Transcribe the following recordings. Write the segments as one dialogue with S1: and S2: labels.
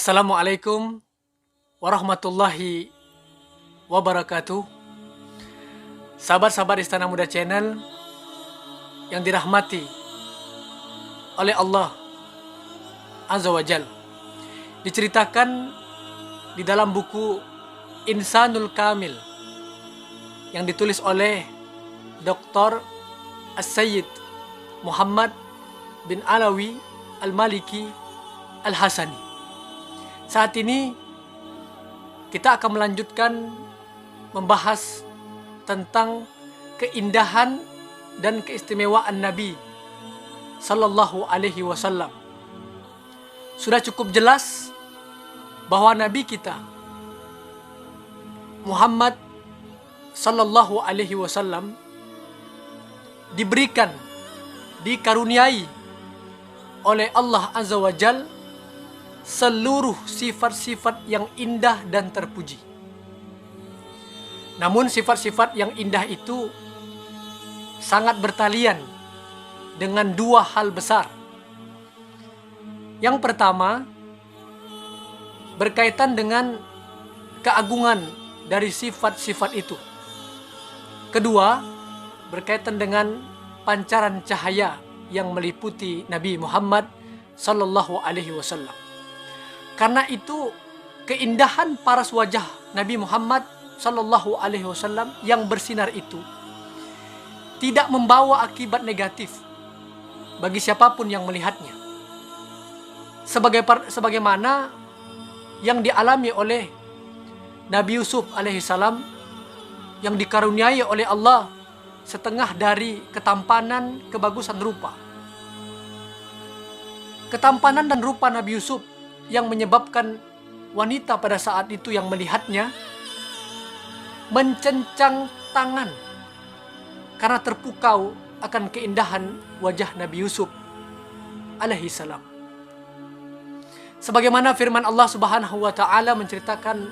S1: Assalamualaikum warahmatullahi wabarakatuh. Sahabat-sahabat Istana Muda Channel yang dirahmati oleh Allah Azza wa Jal. Diceritakan di dalam buku Insanul Kamil yang ditulis oleh Dr. As-Sayyid Muhammad bin Alawi Al-Maliki Al-Hasani. Saat ini kita akan melanjutkan membahas tentang keindahan dan keistimewaan Nabi Sallallahu Alaihi Wasallam. Sudah cukup jelas bahwa Nabi kita Muhammad Sallallahu Alaihi Wasallam diberikan, dikaruniai oleh Allah Azza wa Jal seluruh sifat-sifat yang indah dan terpuji. Namun sifat-sifat yang indah itu sangat bertalian dengan dua hal besar. Yang pertama berkaitan dengan keagungan dari sifat-sifat itu. Kedua berkaitan dengan pancaran cahaya yang meliputi Nabi Muhammad Sallallahu Alaihi Wasallam. Karena itu keindahan paras wajah Nabi Muhammad Sallallahu Alaihi Wasallam yang bersinar itu tidak membawa akibat negatif bagi siapapun yang melihatnya. Sebagaimana yang dialami oleh Nabi Yusuf alaihissalam yang dikaruniai oleh Allah setengah dari ketampanan kebagusan rupa. Ketampanan dan rupa Nabi Yusuf yang menyebabkan wanita pada saat itu yang melihatnya mencencang tangan karena terpukau akan keindahan wajah Nabi Yusuf alaihissalam. Sebagaimana firman Allah Subhanahu wa taala menceritakan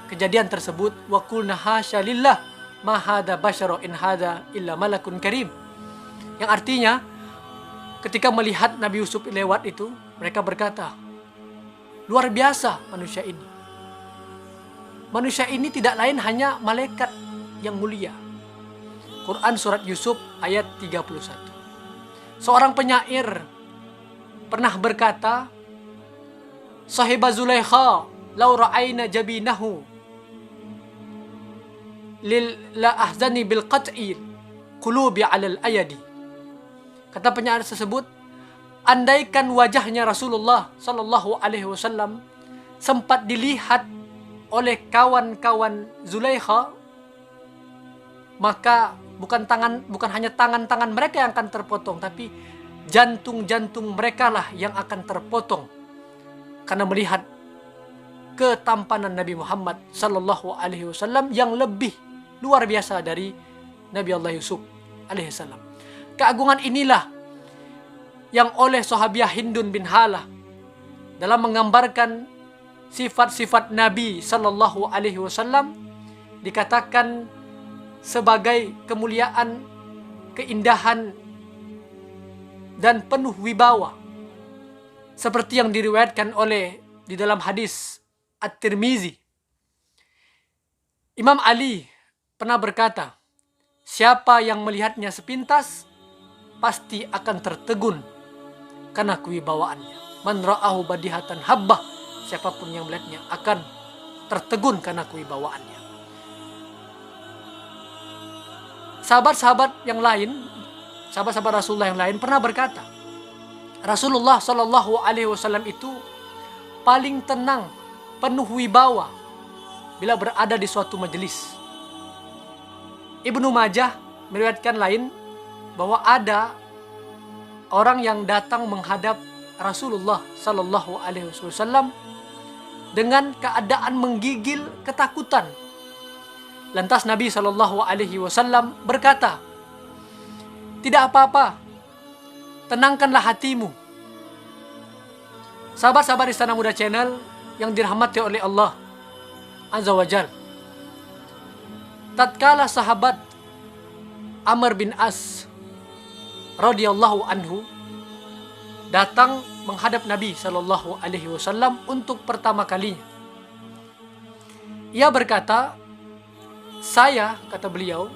S1: kejadian tersebut, wa qulna hasya lillah ma hadza basyara in hadza illa malakun karim. Yang artinya ketika melihat Nabi Yusuf lewat itu, mereka berkata, luar biasa manusia ini. Manusia ini tidak lain hanya malaikat yang mulia. Quran surat Yusuf ayat 31. Seorang penyair pernah berkata, Sahibah Zulaikha law ra'ayna jabinahu lil la ahzani bil qat'i qulubi 'alal ayadi. Kata penyair tersebut, andaikan wajahnya Rasulullah Sallallahu Alaihi Wasallam sempat dilihat oleh kawan-kawan Zulaikha, maka bukan hanya tangan-tangan mereka yang akan terpotong, tapi jantung-jantung mereka lah yang akan terpotong karena melihat ketampanan Nabi Muhammad Sallallahu Alaihi Wasallam yang lebih luar biasa dari Nabi Allah Yusuf alaihissalam. Keagungan inilah yang oleh sahabiah Hindun bin Halah dalam menggambarkan sifat-sifat Nabi Sallallahu Alaihi Wasallam dikatakan sebagai kemuliaan, keindahan, dan penuh wibawa. Seperti yang diriwayatkan oleh di dalam hadis At-Tirmizi. Imam Ali pernah berkata, siapa yang melihatnya sepintas pasti akan tertegun karena kewibawaannya. Man ra'ahu badihatan habbah, siapapun yang melihatnya akan tertegun karena kewibawaannya. Sahabat-sahabat yang lain, sahabat-sahabat Rasulullah yang lain pernah berkata, Rasulullah Sallallahu Alaihi Wasallam itu paling tenang, penuh wibawa bila berada di suatu majelis. Ibnu Majah meriwayatkan lain bahwa ada orang yang datang menghadap Rasulullah Sallallahu Alaihi Wasallam dengan keadaan menggigil ketakutan. Lantas Nabi Sallallahu Alaihi Wasallam berkata, tidak apa-apa, tenangkanlah hatimu. Sahabat-sahabat Istana Muda Channel yang dirahmati oleh Allah Azza wa Jal, tatkala sahabat Amr bin As radhiyallahu anhu datang menghadap Nabi Shallallahu Alaihi Wasallam untuk pertama kalinya. Ia berkata, saya, kata beliau,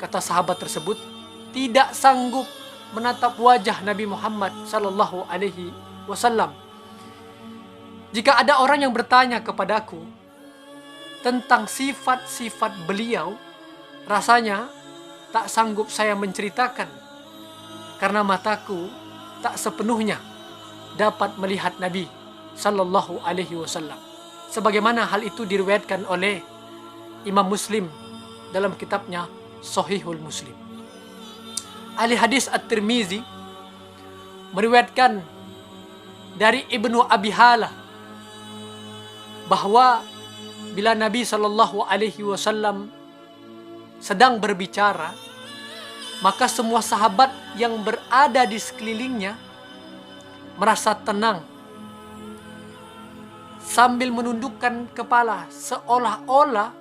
S1: kata sahabat tersebut, tidak sanggup menatap wajah Nabi Muhammad Shallallahu Alaihi Wasallam. Jika ada orang yang bertanya kepadaku tentang sifat-sifat beliau, rasanya tak sanggup saya menceritakan, karena mataku tak sepenuhnya dapat melihat Nabi Sallallahu Alaihi Wasallam. Sebagaimana hal itu diriwayatkan oleh Imam Muslim dalam kitabnya Sahihul Muslim. Ahli hadis At-Tirmizi meriwayatkan dari Ibnu Abi Halah bahwa bila Nabi Sallallahu Alaihi Wasallam sedang berbicara, maka semua sahabat yang berada di sekelilingnya merasa tenang sambil menundukkan kepala, seolah-olah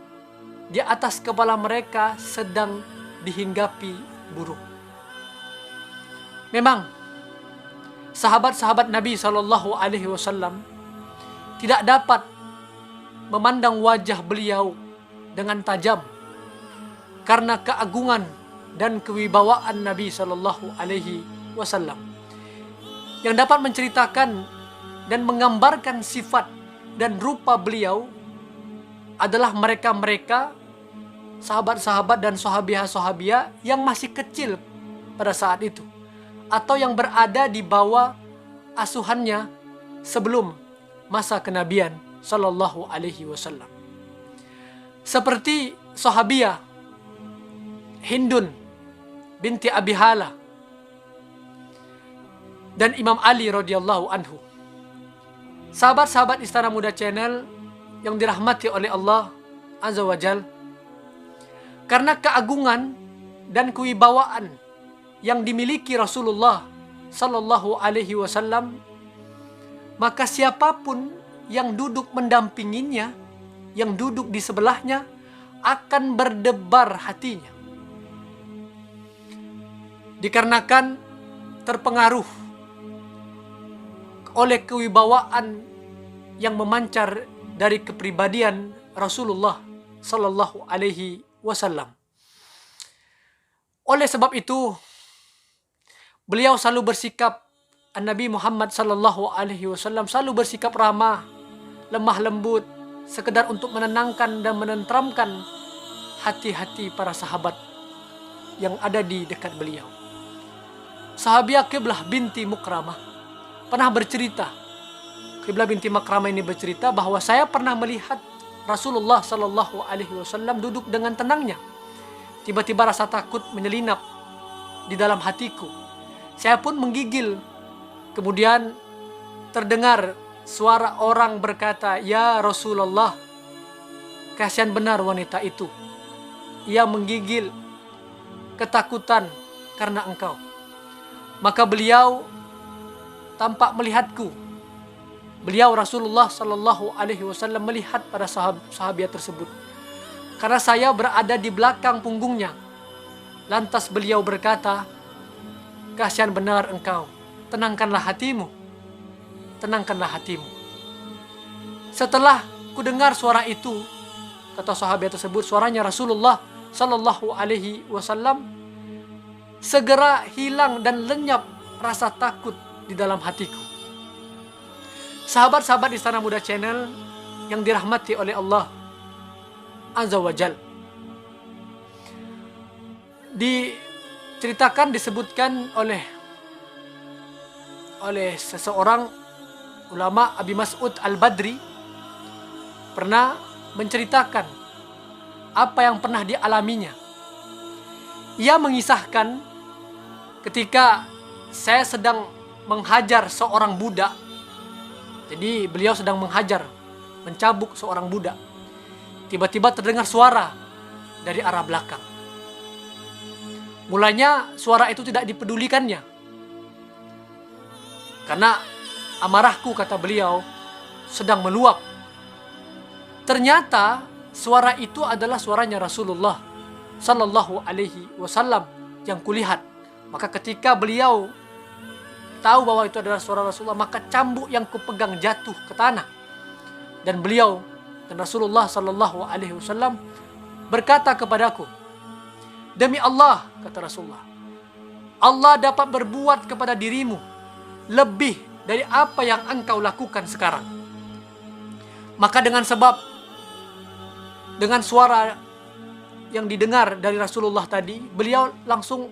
S1: di atas kepala mereka sedang dihinggapi burung. Memang sahabat-sahabat Nabi Shallallahu Alaihi Wasallam tidak dapat memandang wajah beliau dengan tajam karena keagungan dan kewibawaan Nabi Shallallahu Alaihi Wasallam. Yang dapat menceritakan dan menggambarkan sifat dan rupa beliau adalah mereka-mereka sahabat-sahabat dan sahabiah-sahabiah yang masih kecil pada saat itu, atau yang berada di bawah asuhannya sebelum masa kenabian Sallallahu Alaihi Wasallam. Seperti sahabiah Hindun binti Abi Halah dan Imam Ali radhiyallahu anhu. Sahabat-sahabat Istana Muda Channel yang dirahmati oleh Allah Azza wa Jal, karena keagungan dan kewibawaan yang dimiliki Rasulullah Sallallahu Alaihi Wasallam, maka siapapun yang duduk mendampinginya, yang duduk di sebelahnya, akan berdebar hatinya. Dikarenakan terpengaruh oleh kewibawaan yang memancar dari kepribadian Rasulullah Sallallahu Alaihi Wasallam. Oleh sebab itu, beliau selalu bersikap, Nabi Muhammad Sallallahu Alaihi Wasallam selalu bersikap ramah, lemah lembut, sekedar untuk menenangkan dan menenteramkan hati-hati para sahabat yang ada di dekat beliau. Sahabiah Qiblah binti Mukramah pernah bercerita, Qiblah binti Mukramah ini bercerita bahwa saya pernah melihat Rasulullah Sallallahu Alaihi Wasallam duduk dengan tenangnya. Tiba-tiba rasa takut menyelinap di dalam hatiku. Saya pun menggigil. Kemudian terdengar suara orang berkata, "Ya Rasulullah, kasihan benar wanita itu. Ia menggigil ketakutan karena engkau." Maka beliau tampak melihatku. Beliau Rasulullah Sallallahu Alaihi Wasallam melihat pada sahabat tersebut, karena saya berada di belakang punggungnya. Lantas beliau berkata, "Kasihan benar engkau, tenangkanlah hatimu, tenangkanlah hatimu." Setelah kudengar suara itu, kata sahabat tersebut, suaranya Rasulullah Sallallahu Alaihi Wasallam, segera hilang dan lenyap rasa takut di dalam hatiku. Sahabat-sahabat Istana Muda Channel yang dirahmati oleh Allah Azza wa Jal, disebutkan oleh seseorang ulama, Abi Mas'ud Al-Badri, pernah menceritakan apa yang pernah dialaminya. Ia mengisahkan ketika saya sedang menghajar seorang budak. Jadi beliau sedang menghajar, mencabuk seorang budak. Tiba-tiba terdengar suara dari arah belakang. Mulanya suara itu tidak dipedulikannya, karena amarahku, kata beliau, sedang meluap. Ternyata suara itu adalah suaranya Rasulullah Sallallahu Alaihi Wasallam yang kulihat. Maka ketika beliau tahu bahwa itu adalah suara Rasulullah, maka cambuk yang kupegang jatuh ke tanah. Dan beliau dan Rasulullah sallallahu alaihi wasallam berkata kepadaku, demi Allah, kata Rasulullah, Allah dapat berbuat kepada dirimu lebih dari apa yang engkau lakukan sekarang. Maka dengan suara yang didengar dari Rasulullah tadi, beliau langsung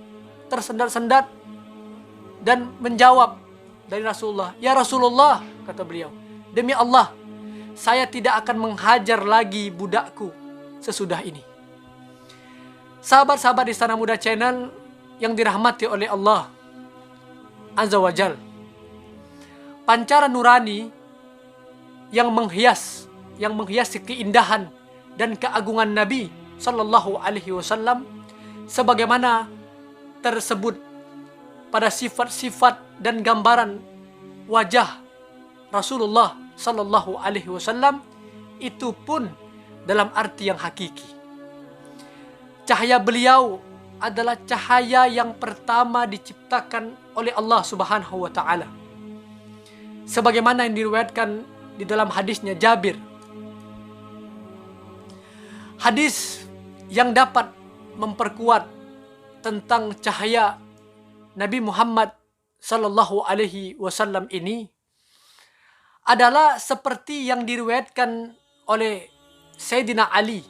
S1: tersendat-sendat dan menjawab dari Rasulullah, ya Rasulullah, kata beliau, demi Allah, saya tidak akan menghajar lagi budakku sesudah ini. Sahabat-sahabat Istana Muda Channel yang dirahmati oleh Allah Azza wa Jal, pancaran nurani yang menghiasi keindahan dan keagungan Nabi Sallallahu Alaihi Wasallam, sebagaimana tersebut pada sifat-sifat dan gambaran wajah Rasulullah Sallallahu Alaihi Wasallam, itu pun dalam arti yang hakiki. Cahaya beliau adalah cahaya yang pertama diciptakan oleh Allah Subhanahu wa Ta'ala, sebagaimana yang diriwayatkan di dalam hadisnya Jabir, hadis yang dapat memperkuat tentang cahaya Nabi Muhammad Sallallahu Alaihi Wasallam ini adalah seperti yang diriwayatkan oleh Sayyidina Ali,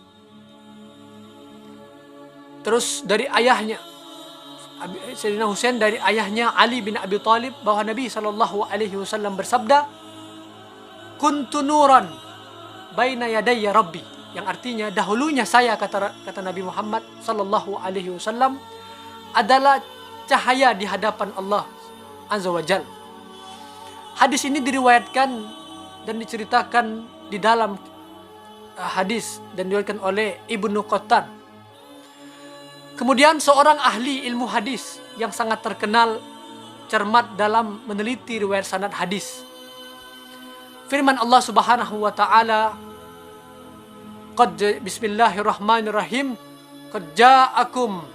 S1: terus dari ayahnya Sayyidina Husain, dari ayahnya Ali bin Abi Thalib, bahwa Nabi Sallallahu Alaihi Wasallam bersabda, kuntu nuran baina yadayya Rabbi, yang artinya dahulunya saya, kata Nabi Muhammad Sallallahu Alaihi Wasallam, adalah cahaya di hadapan Allah Azza wa Jal. Hadis ini diriwayatkan dan diceritakan di dalam hadis dan diriwayatkan oleh Ibnu Qattan. Kemudian seorang ahli ilmu hadis yang sangat terkenal, cermat dalam meneliti riwayat sanad hadis, firman Allah Subhanahu wa Ta'ala, Bismillahirrahmanirrahim, qad ja'akum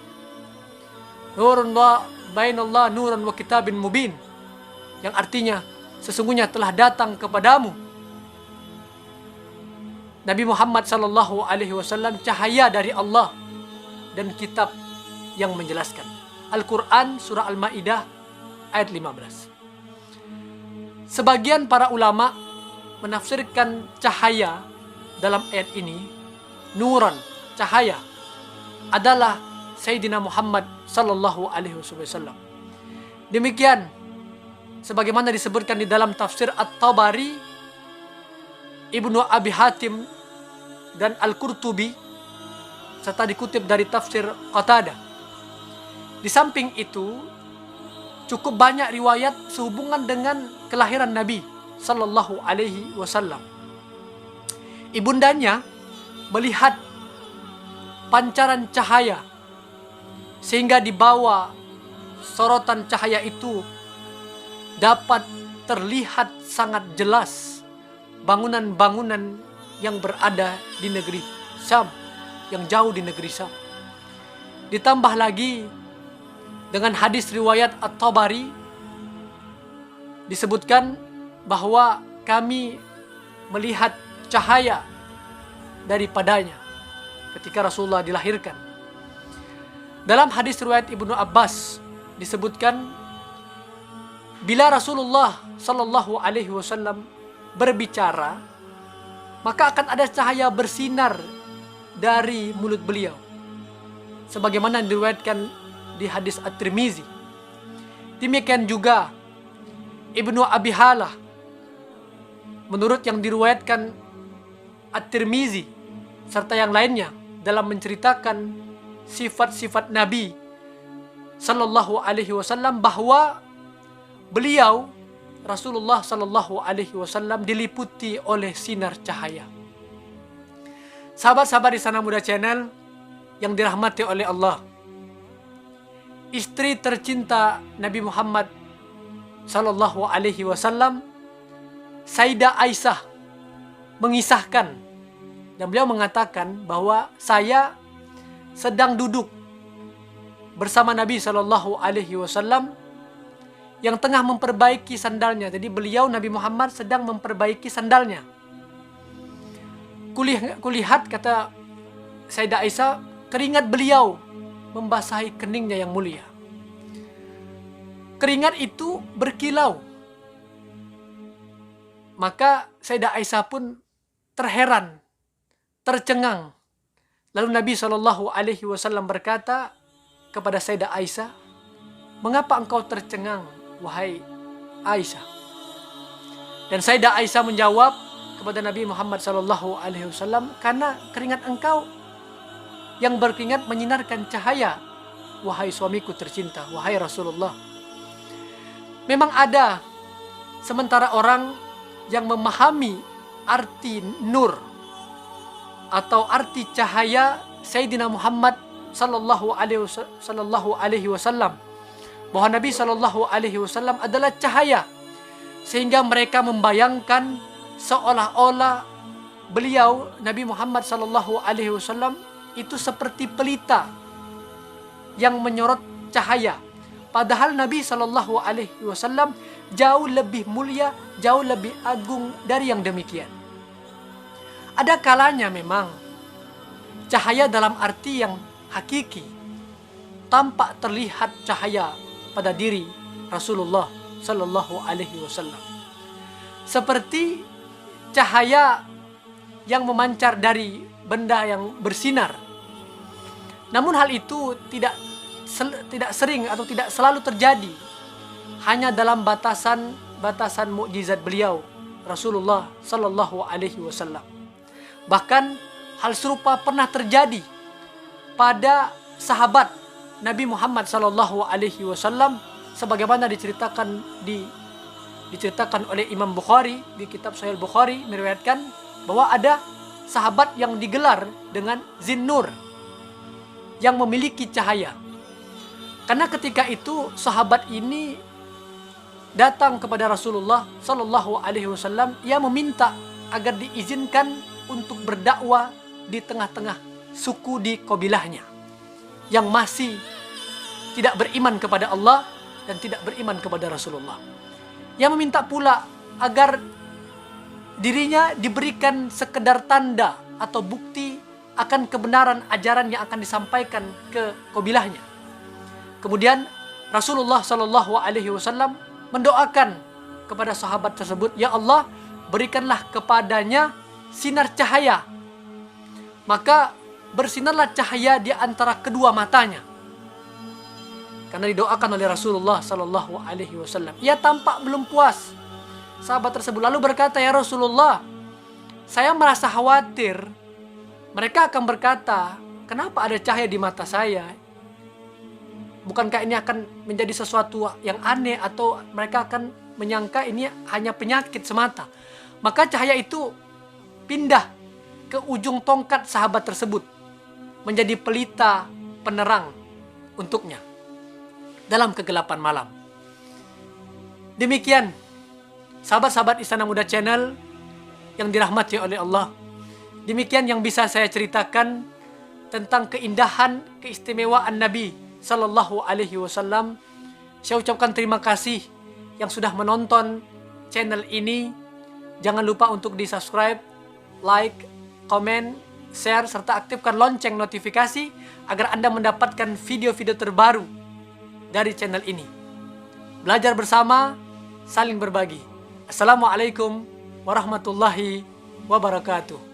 S1: nurun wa bainallah nuran wa kitabin mubin, yang artinya sesungguhnya telah datang kepadamu Nabi Muhammad Sallallahu Alaihi Wasallam cahaya dari Allah dan kitab yang menjelaskan. Al-Quran surah Al-Ma'idah ayat 15. Sebagian para ulama menafsirkan cahaya dalam ayat ini, nuran, cahaya, adalah Sayyidina Muhammad Sallallahu Alaihi Wasallam. Demikian sebagaimana disebutkan di dalam tafsir At-Tabari, Ibnu Abi Hatim dan Al-Qurtubi, serta dikutip dari tafsir Qatadah. Di samping itu, cukup banyak riwayat sehubungan dengan kelahiran Nabi Sallallahu Alaihi Wasallam. Ibundanya melihat pancaran cahaya, sehingga di bawah sorotan cahaya itu dapat terlihat sangat jelas bangunan-bangunan yang berada di negeri Syam, yang jauh di negeri Syam. Ditambah lagi dengan hadis riwayat At-Tabari, disebutkan bahwa kami melihat cahaya daripadanya ketika Rasulullah dilahirkan. Dalam hadis riwayat Ibnu Abbas disebutkan, bila Rasulullah Sallallahu Alaihi Wasallam berbicara, maka akan ada cahaya bersinar dari mulut beliau, sebagaimana diriwayatkan di hadis At-Tirmizi. Demikian juga Ibnu Abi Halah, menurut yang diriwayatkan At-Tirmizi serta yang lainnya dalam menceritakan sifat-sifat Nabi Sallallahu Alaihi Wasallam, bahwa beliau Rasulullah Sallallahu Alaihi Wasallam diliputi oleh sinar cahaya. Sahabat-sahabat di Istana Muda Channel yang dirahmati oleh Allah, istri tercinta Nabi Muhammad Sallallahu Alaihi Wasallam, Sayyidah Aisyah, mengisahkan dan beliau mengatakan bahwa saya sedang duduk bersama Nabi Sallallahu Alaihi Wasallam yang tengah memperbaiki sandalnya. Jadi beliau Nabi Muhammad sedang memperbaiki sandalnya. Kulihat, kata Sayyidah Aisyah, keringat beliau membasahi keningnya yang mulia. Keringat itu berkilau. Maka Sayyidah Aisyah pun terheran, tercengang. Lalu Nabi SAW berkata kepada Sayyidah Aisyah, "Mengapa engkau tercengang, wahai Aisyah?" Dan Sayyidah Aisyah menjawab kepada Nabi Muhammad SAW, "Karena keringat engkau yang berkeringat menyinarkan cahaya, wahai suamiku tercinta, wahai Rasulullah." Memang ada sementara orang yang memahami arti nur atau arti cahaya Sayyidina Muhammad sallallahu alaihi wasallam, bahwa Nabi sallallahu alaihi wasallam adalah cahaya, sehingga mereka membayangkan seolah-olah beliau Nabi Muhammad sallallahu alaihi wasallam itu seperti pelita yang menyorot cahaya. Padahal Nabi sallallahu alaihi wasallam jauh lebih mulia, jauh lebih agung dari yang demikian. Ada kalanya memang cahaya dalam arti yang hakiki, tampak terlihat cahaya pada diri Rasulullah sallallahu alaihi wasallam. Seperti cahaya yang memancar dari benda yang bersinar. Namun hal itu tidak sering atau tidak selalu terjadi, hanya dalam batasan mukjizat beliau Rasulullah sallallahu alaihi wasallam. Bahkan hal serupa pernah terjadi pada sahabat Nabi Muhammad sallallahu alaihi wasallam, sebagaimana diceritakan oleh Imam Bukhari di kitab Sahih Bukhari, meriwayatkan bahwa ada sahabat yang digelar dengan Zinnur, yang memiliki cahaya. Karena ketika itu sahabat ini datang kepada Rasulullah sallallahu alaihi wasallam, ia meminta agar diizinkan untuk berdakwah di tengah-tengah suku di kabilahnya yang masih tidak beriman kepada Allah dan tidak beriman kepada Rasulullah. Ia meminta pula agar dirinya diberikan sekedar tanda atau bukti akan kebenaran ajaran yang akan disampaikan ke kabilahnya. Kemudian Rasulullah sallallahu alaihi wasallam mendoakan kepada sahabat tersebut, "Ya Allah, berikanlah kepadanya sinar cahaya." Maka bersinarlah cahaya di antara kedua matanya. Karena didoakan oleh Rasulullah sallallahu alaihi wasallam. Ia tampak belum puas. Sahabat tersebut lalu berkata, "Ya Rasulullah, saya merasa khawatir. Mereka akan berkata, kenapa ada cahaya di mata saya? Bukankah ini akan menjadi sesuatu yang aneh, atau mereka akan menyangka ini hanya penyakit semata?" Maka cahaya itu pindah ke ujung tongkat sahabat tersebut, menjadi pelita penerang untuknya dalam kegelapan malam. Demikian sahabat-sahabat Istana Muda Channel yang dirahmati oleh Allah. Demikian yang bisa saya ceritakan tentang keindahan, keistimewaan Nabi sallallahu alaihi wasallam. Saya ucapkan terima kasih yang sudah menonton channel ini. Jangan lupa untuk di-subscribe, like, komen, share, serta aktifkan lonceng notifikasi agar Anda mendapatkan video-video terbaru dari channel ini. Belajar bersama, saling berbagi. Assalamualaikum warahmatullahi wabarakatuh.